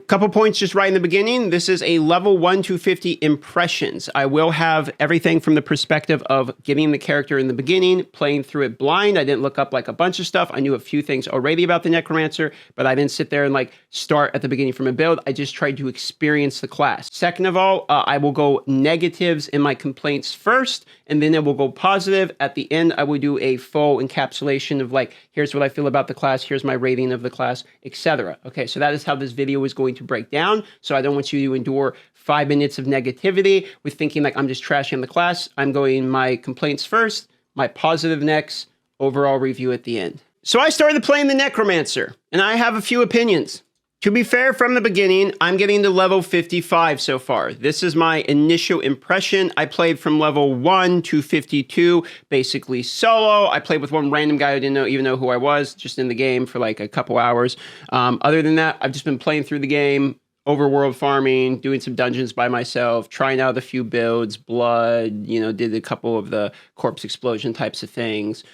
Couple points just right in the beginning. This is a level 1 to 50 impressions. I will have everything from the perspective of getting the character in the beginning, playing through it blind. I didn't look up like a bunch of stuff. I knew a few things already about the Necromancer, but I didn't sit there and like start at the beginning from a build. I just tried to experience the class. Second of all, I will go negatives in my complaints first, and then it will go positive. At the end, I will do a full encapsulation of like, here's what I feel about the class, here's my rating of the class, etc. Okay, so that is how this video is going to break down. So I don't want you to endure 5 minutes of negativity with thinking like I'm just trashing the class. I'm going my complaints first, my positive next, overall review at the end. So I started playing the Necromancer, and I have a few opinions. To be fair, from the beginning, I'm getting to level 55 so far. This is my initial impression. I played from level 1 to 52, basically solo. I played with one random guy who didn't even know who I was, just in the game for like a couple hours. Other than that, I've just been playing through the game, overworld farming, doing some dungeons by myself, trying out a few builds, blood, did a couple of the corpse explosion types of things.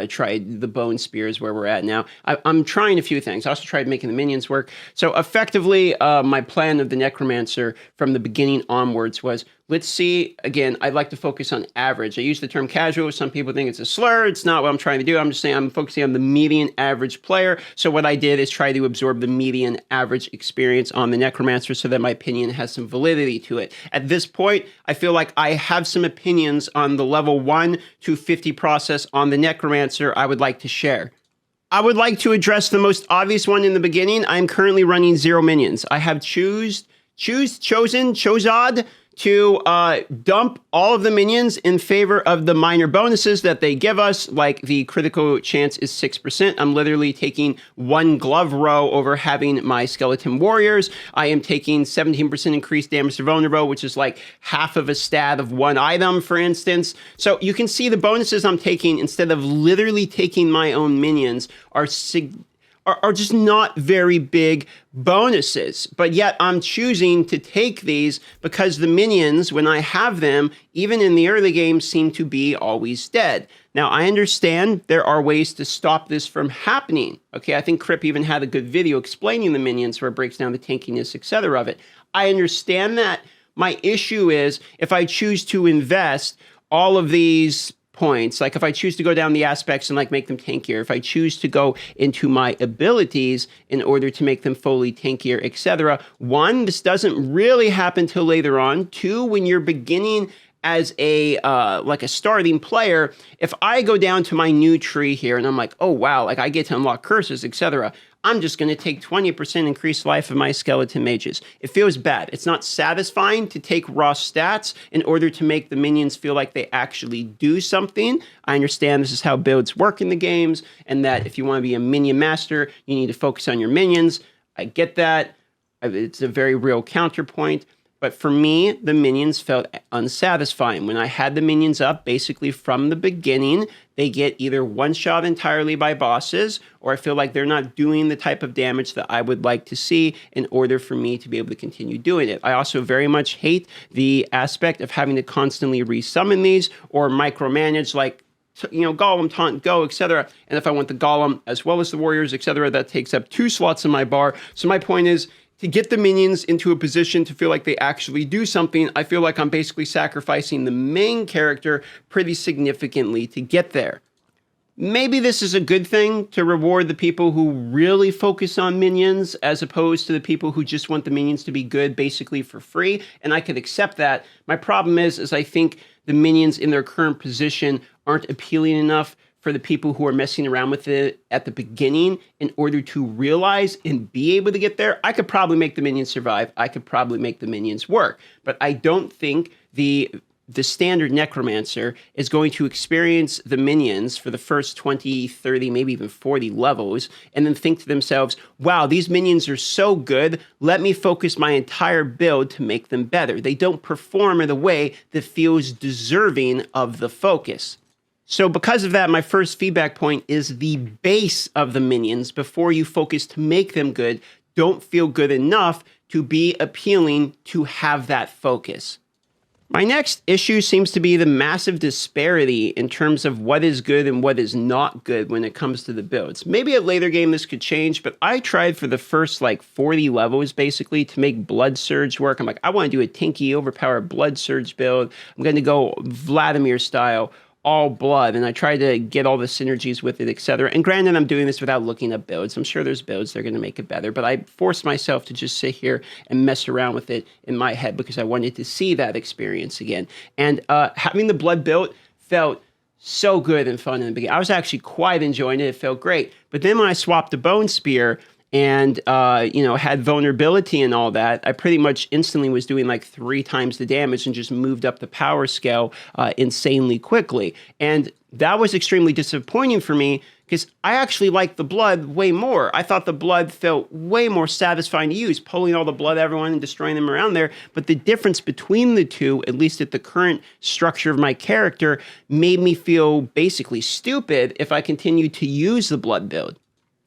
Tried the bone spears where we're at now. I'm trying a few things. I also tried making the minions work. So effectively, my plan of the Necromancer from the beginning onwards was, let's see, again, I'd like to focus on average. I use the term casual. Some people think it's a slur. It's not what I'm trying to do. I'm just saying I'm focusing on the median average player. So what I did is try to absorb the median average experience on the Necromancer so that my opinion has some validity to it. At this point, I feel like I have some opinions on the level 1 to 50 process on the Necromancer I would like to share. I would like to address the most obvious one in the beginning. I'm currently running 0 minions. I have chosen to dump all of the minions in favor of the minor bonuses that they give us, like the critical chance is 6%. I'm literally taking 1 glove row over having my skeleton warriors. I am taking 17% increased damage to vulnerable, which is like half of a stat of 1 item, for instance. So you can see the bonuses I'm taking instead of literally taking my own minions are just not very big bonuses. But yet I'm choosing to take these because the minions, when I have them, even in the early game, seem to be always dead. Now, I understand there are ways to stop this from happening. Okay, I think Crip even had a good video explaining the minions where it breaks down the tankiness, etc. of it. I understand that. My issue is if I choose to invest all of these points, like if I choose to go down the aspects and like make them tankier, if I choose to go into my abilities in order to make them fully tankier, etc. 1, this doesn't really happen till later on. 2, when you're beginning as a like a starting player, if I go down to my new tree here and I'm like, oh wow, like I get to unlock curses, etc., I'm just going to take 20% increased life of my skeleton mages. It feels bad. It's not satisfying to take raw stats in order to make the minions feel like they actually do something. I understand this is how builds work in the games, and that if you want to be a minion master, you need to focus on your minions. I get that. It's a very real counterpoint. But for me, the minions felt unsatisfying. When I had the minions up, basically from the beginning, they get either one-shot entirely by bosses, or I feel like they're not doing the type of damage that I would like to see in order for me to be able to continue doing it. I also very much hate the aspect of having to constantly resummon these or micromanage, like, golem, taunt, go, etc. And if I want the golem as well as the warriors, etc., that takes up 2 slots in my bar. So my point is, to get the minions into a position to feel like they actually do something, I feel like I'm basically sacrificing the main character pretty significantly to get there. Maybe this is a good thing to reward the people who really focus on minions as opposed to the people who just want the minions to be good basically for free, and I could accept that. My problem is I think the minions in their current position aren't appealing enough for the people who are messing around with it at the beginning in order to realize and be able to get there. I could probably make the minions survive. I could probably make the minions work. But I don't think the standard Necromancer is going to experience the minions for the first 20, 30, maybe even 40 levels, and then think to themselves, wow, these minions are so good, let me focus my entire build to make them better. They don't perform in a way that feels deserving of the focus. So because of that, my first feedback point is the base of the minions before you focus to make them good don't feel good enough to be appealing to have that focus. My next issue seems to be the massive disparity in terms of what is good and what is not good when it comes to the builds. Maybe at later game this could change, but I tried for the first like 40 levels basically to make Blood Surge work. I'm like, I want to do a tinky overpowered Blood Surge build. I'm going to go Vladimir style, all blood, and I tried to get all the synergies with it, etc. And granted, I'm doing this without looking at builds. I'm sure there's builds that are going to make it better, but I forced myself to just sit here and mess around with it in my head because I wanted to see that experience again. And having the blood build felt so good and fun in the beginning. I was actually quite enjoying it. It felt great. But then when I swapped the bone spear and had vulnerability and all that, I pretty much instantly was doing like 3 times the damage and just moved up the power scale insanely quickly. And that was extremely disappointing for me because I actually liked the blood way more. I thought the blood felt way more satisfying to use, pulling all the blood everyone and destroying them around there. But the difference between the two, at least at the current structure of my character, made me feel basically stupid if I continued to use the blood build.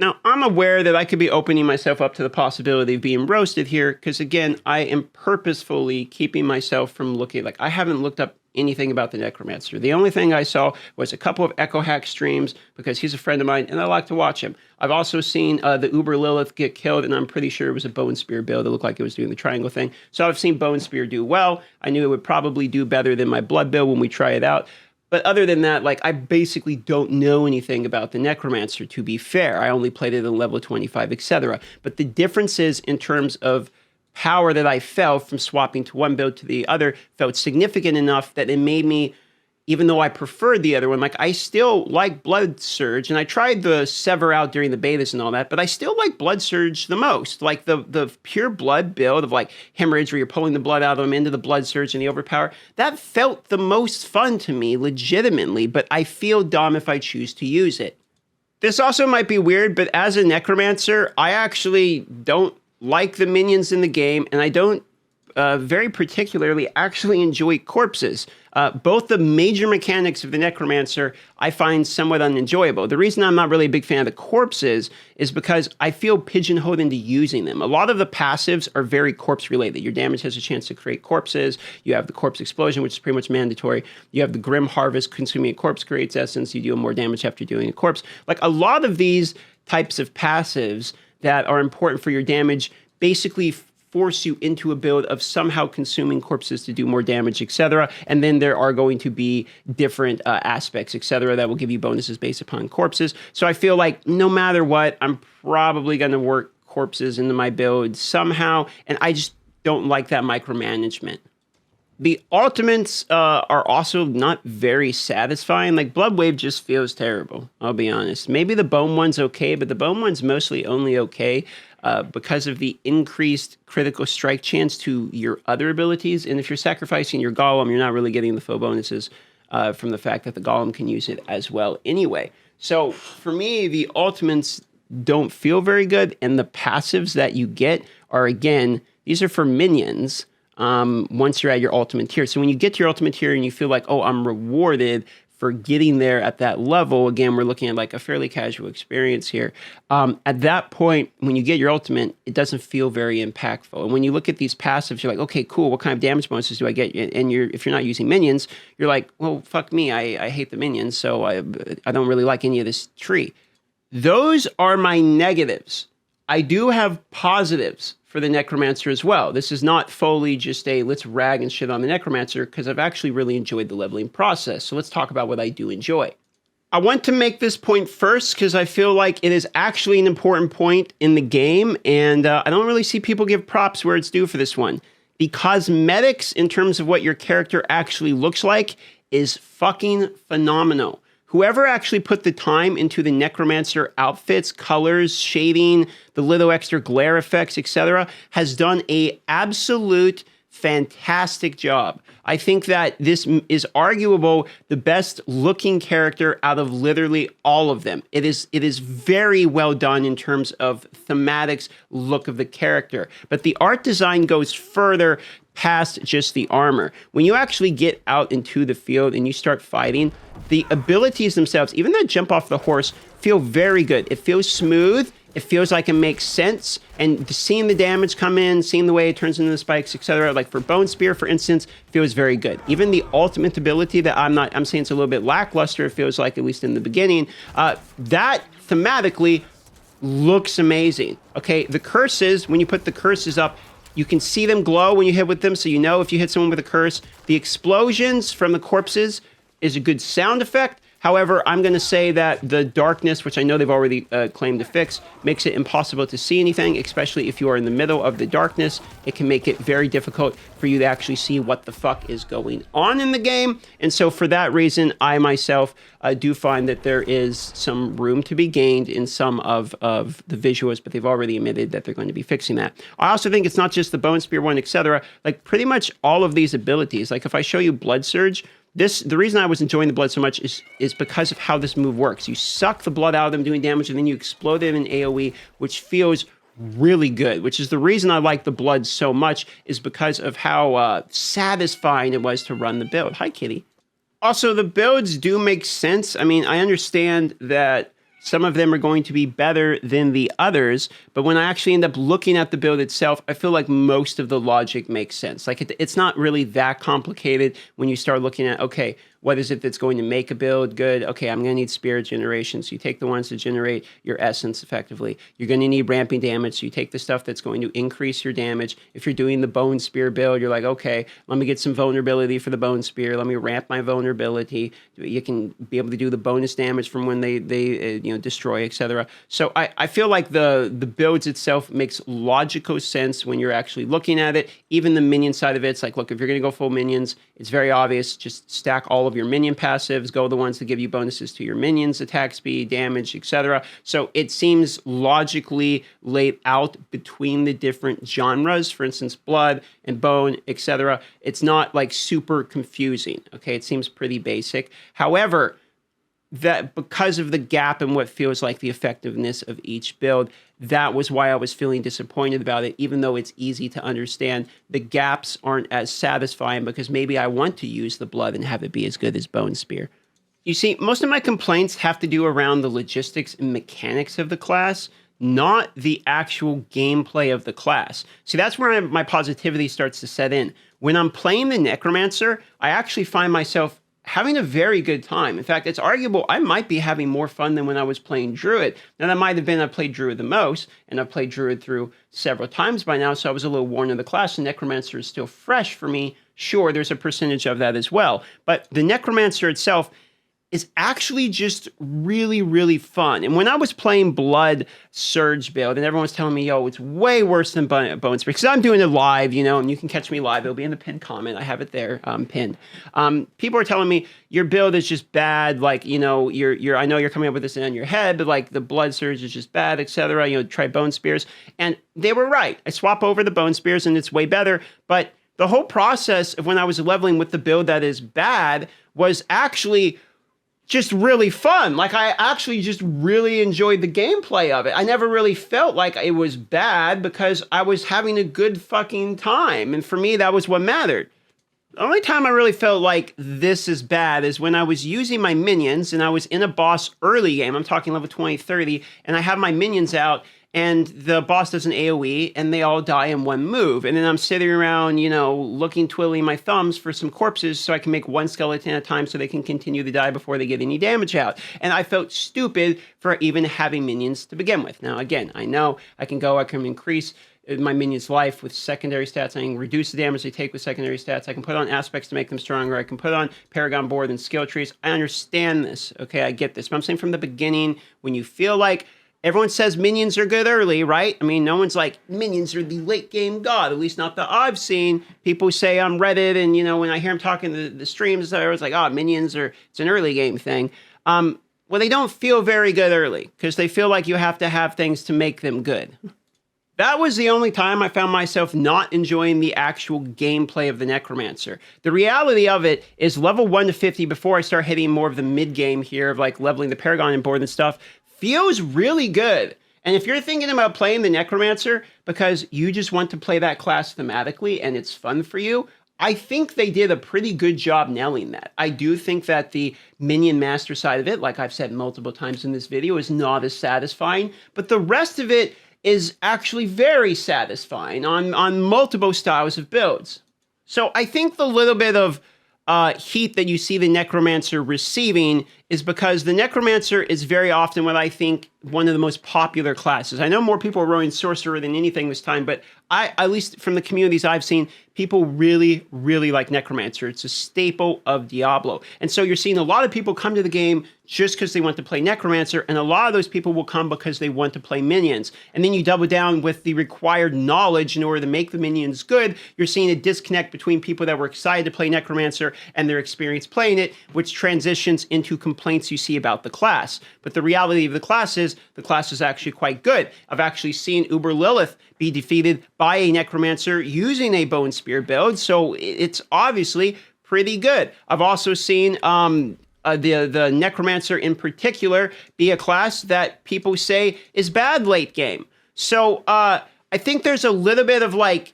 Now, I'm aware that I could be opening myself up to the possibility of being roasted here, because again, I am purposefully keeping myself from looking, like I haven't looked up anything about the Necromancer. The only thing I saw was a couple of Echo Hack streams, because he's a friend of mine, and I like to watch him. I've also seen the Uber Lilith get killed, and I'm pretty sure it was a Bone Spear build. It looked like it was doing the triangle thing. So I've seen Bone Spear do well. I knew it would probably do better than my blood build when we try it out. But other than that, like, I basically don't know anything about the Necromancer, to be fair. I only played it at level 25, etc. But the differences in terms of power that I felt from swapping to one build to the other felt significant enough that it made me, even though I preferred the other one, like, I still like Blood Surge, and I tried the Sever out during the betas and all that, but I still like Blood Surge the most. Like, the pure blood build of, like, Hemorrhage, where you're pulling the blood out of them into the Blood Surge and the Overpower, that felt the most fun to me, legitimately, but I feel dumb if I choose to use it. This also might be weird, but as a Necromancer, I actually don't like the minions in the game, and I don't very particularly actually enjoy corpses. Both the major mechanics of the Necromancer I find somewhat unenjoyable. The reason I'm not really a big fan of the corpses is because I feel pigeonholed into using them. A lot of the passives are very corpse related. Your damage has a chance to create corpses. You have the Corpse Explosion, which is pretty much mandatory. You have the Grim Harvest, consuming a corpse creates essence. You deal more damage after doing a corpse. Like, a lot of these types of passives that are important for your damage basically force you into a build of somehow consuming corpses to do more damage, etc. And then there are going to be different aspects, etc., that will give you bonuses based upon corpses. So I feel like no matter what, I'm probably going to work corpses into my build somehow, and I just don't like that micromanagement. The ultimates are also not very satisfying. Like, Blood Wave just feels terrible, I'll be honest. Maybe the Bone one's okay, but the Bone one's mostly only okay because of the increased critical strike chance to your other abilities. And if you're sacrificing your Golem, you're not really getting the full bonuses from the fact that the Golem can use it as well anyway. So for me, the ultimates don't feel very good, and the passives that you get are, again, these are for minions once you're at your ultimate tier. So when you get to your ultimate tier and you feel like, oh, I'm rewarded for getting there at that level, again, we're looking at like a fairly casual experience here. At that point, when you get your ultimate, it doesn't feel very impactful. And when you look at these passives, you're like, okay, cool, what kind of damage bonuses do I get? And if you're not using minions, you're like, well, fuck me, I hate the minions, so I don't really like any of this tree. Those are my negatives. I do have positives for the Necromancer as well. This is not fully just a let's rag and shit on the Necromancer, because I've actually really enjoyed the leveling process. So let's talk about what I do enjoy. I want to make this point first because I feel like it is actually an important point in the game, and I don't really see people give props where it's due for this one. The cosmetics, in terms of what your character actually looks like, is fucking phenomenal. Whoever actually put the time into the Necromancer outfits, colors, shading, the little extra glare effects, etc., has done a absolute fantastic job. I think that this is arguable the best looking character out of literally all of them. It is very well done in terms of thematics, look of the character. But the art design goes further past just the armor. When you actually get out into the field and you start fighting, the abilities themselves, even that jump off the horse, feel very good. It feels smooth. It feels like it makes sense, and seeing the damage come in, seeing the way it turns into the spikes, etc. Like for Bone Spear, for instance, feels very good. Even the ultimate ability that I'm saying it's a little bit lackluster. It feels like, at least in the beginning, that thematically looks amazing. Okay, the curses, when you put the curses up, you can see them glow when you hit with them, so you know if you hit someone with a curse. The explosions from the corpses is a good sound effect. However, I'm going to say that the darkness, which I know they've already claimed to fix, makes it impossible to see anything, especially if you are in the middle of the darkness. It can make it very difficult for you to actually see what the fuck is going on in the game. And so for that reason, I myself do find that there is some room to be gained in some of the visuals, but they've already admitted that they're going to be fixing that. I also think it's not just the Bone Spear one, etc. Like pretty much all of these abilities. Like if I show you Blood Surge, the reason I was enjoying the blood so much is because of how this move works. You suck the blood out of them doing damage, and then you explode them in AoE, which feels really good, which is the reason I like the blood so much, is because of how satisfying it was to run the build. Hi, kitty. Also, the builds do make sense. I mean, I understand that some of them are going to be better than the others, but when I actually end up looking at the build itself, I feel like most of the logic makes sense. Like it's not really that complicated when you start looking at, okay, what is it that's going to make a build good? Okay, I'm going to need spirit generation. So you take the ones that generate your essence effectively. You're going to need ramping damage. So you take the stuff that's going to increase your damage. If you're doing the Bone Spear build, you're like, okay, let me get some vulnerability for the Bone Spear. Let me ramp my vulnerability. You can be able to do the bonus damage from when they destroy, etc. So I feel like the builds itself makes logical sense when you're actually looking at it. Even the minion side of it's like, look, if you're going to go full minions, it's very obvious. Just stack all of your minion passives, go the ones that give you bonuses to your minions, attack speed, damage, etc. So it seems logically laid out between the different genres, for instance, blood and bone, etc. It's not like super confusing. Okay, it seems pretty basic. However, that because of the gap in what feels like the effectiveness of each build, that was why I was feeling disappointed about it, even though it's easy to understand. The gaps aren't as satisfying because maybe I want to use the blood and have it be as good as Bone Spear. You see, most of my complaints have to do around the logistics and mechanics of the class, not the actual gameplay of the class. See, that's where my positivity starts to set in. When I'm playing the Necromancer, I actually find myself having a very good time. In fact, it's arguable I might be having more fun than when I was playing Druid. Now, that might have been I played Druid the most, and I've played Druid through several times by now, so I was a little worn in the class, and Necromancer is still fresh for me. Sure, there's a percentage of that as well. But the Necromancer itself is actually just really, really fun. And when I was playing Blood Surge build, and everyone's telling me, yo, it's way worse than Bone Spear, because I'm doing it live, and you can catch me live. It'll be in the pinned comment. I have it there, pinned. People are telling me, your build is just bad, like, I know you're coming up with this in your head, but like the Blood Surge is just bad, etc. Try Bone Spears. And they were right. I swap over the Bone Spears, and it's way better, but the whole process of when I was leveling with the build that is bad was actually just really fun. Like, I actually just really enjoyed the gameplay of it. I never really felt like it was bad because I was having a good fucking time. And for me, that was what mattered. The only time I really felt like this is bad is when I was using my minions and I was in a boss early game. I'm talking level 20, 30, and I have my minions out and the boss does an AoE and they all die in one move. And then I'm sitting around, twiddling my thumbs for some corpses so I can make one skeleton at a time so they can continue to die before they get any damage out. And I felt stupid for even having minions to begin with. Now, again, I know I can increase my minion's life with secondary stats. I can reduce the damage they take with secondary stats. I can put on aspects to make them stronger. I can put on Paragon Board and skill trees. I understand this. Okay, I get this. But I'm saying from the beginning, when you feel like everyone says minions are good early, right? I mean, no one's like, minions are the late game god, at least not that I've seen. People say on Reddit, and, when I hear them talking the streams, I was like, minions it's an early game thing. Well, they don't feel very good early, because they feel like you have to have things to make them good. That was the only time I found myself not enjoying the actual gameplay of the Necromancer. The reality of it is level 1 to 50, before I start hitting more of the mid-game here, of like leveling the Paragon and board and stuff, feels really good. And if you're thinking about playing the Necromancer because you just want to play that class thematically and it's fun for you, I think they did a pretty good job nailing that. I do think that the minion master side of it, like I've said multiple times in this video, is not as satisfying, but the rest of it is actually very satisfying on multiple styles of builds. So I think the little bit of heat that you see the Necromancer receiving is because the Necromancer is very often what I think one of the most popular classes. I know more people are running Sorcerer than anything this time, but at least from the communities I've seen, people really, really like Necromancer. It's a staple of Diablo. And so you're seeing a lot of people come to the game just because they want to play Necromancer, and a lot of those people will come because they want to play minions. And then you double down with the required knowledge in order to make the minions good. You're seeing a disconnect between people that were excited to play Necromancer and their experience playing it, which transitions into complaints you see about the class. But the reality of the class is actually quite good. I've actually seen Uber Lilith be defeated by a Necromancer using a Bone Spear build, so it's obviously pretty good. I've also seen the Necromancer in particular be a class that people say is bad late game. So I think there's a little bit of like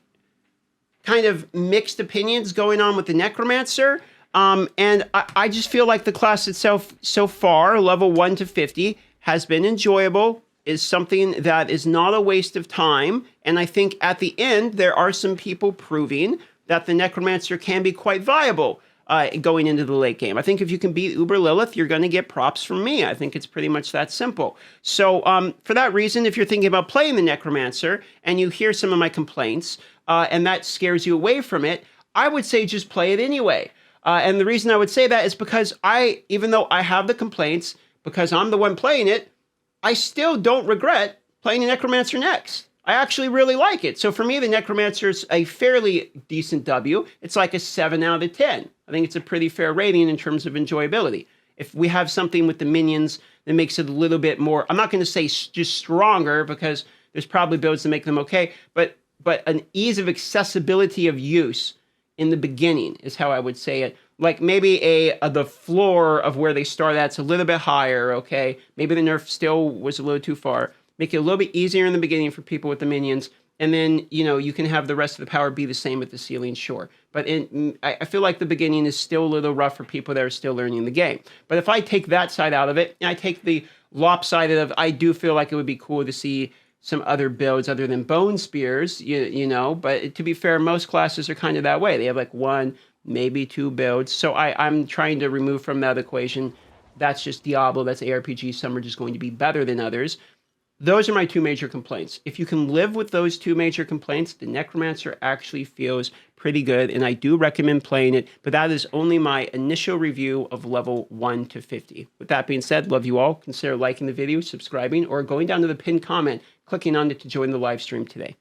kind of mixed opinions going on with the Necromancer. And I just feel like the class itself so far, level 1 to 50, has been enjoyable, is something that is not a waste of time. And I think at the end, there are some people proving that the Necromancer can be quite viable going into the late game. I think if you can beat Uber Lilith, you're going to get props from me. I think it's pretty much that simple. So for that reason, if you're thinking about playing the Necromancer and you hear some of my complaints and that scares you away from it, I would say just play it anyway. And the reason I would say that is because even though I have the complaints, because I'm the one playing it, I still don't regret playing the Necromancer next. I actually really like it. So for me, the Necromancer is a fairly decent W. It's like a 7 out of 10. I think it's a pretty fair rating in terms of enjoyability. If we have something with the minions that makes it a little bit more, I'm not going to say just stronger because there's probably builds that make them okay, but an ease of accessibility of use in the beginning is how I would say it. Like maybe the floor of where they start at's a little bit higher, okay? Maybe the nerf still was a little too far. Make it a little bit easier in the beginning for people with the minions, and then, you can have the rest of the power be the same with the ceiling, sure. But I feel like the beginning is still a little rough for people that are still learning the game. But if I take that side out of it, and I take the lopsided of, I do feel like it would be cool to see some other builds other than Bone Spears, but to be fair, most classes are kind of that way. They have like 1, maybe 2 builds. So I'm trying to remove from that equation. That's just Diablo, that's ARPG. Some are just going to be better than others. Those are my 2 major complaints. If you can live with those 2 major complaints, the Necromancer actually feels pretty good, and I do recommend playing it, but that is only my initial review of level 1 to 50. With that being said, love you all. Consider liking the video, subscribing, or going down to the pinned comment, clicking on it to join the live stream today.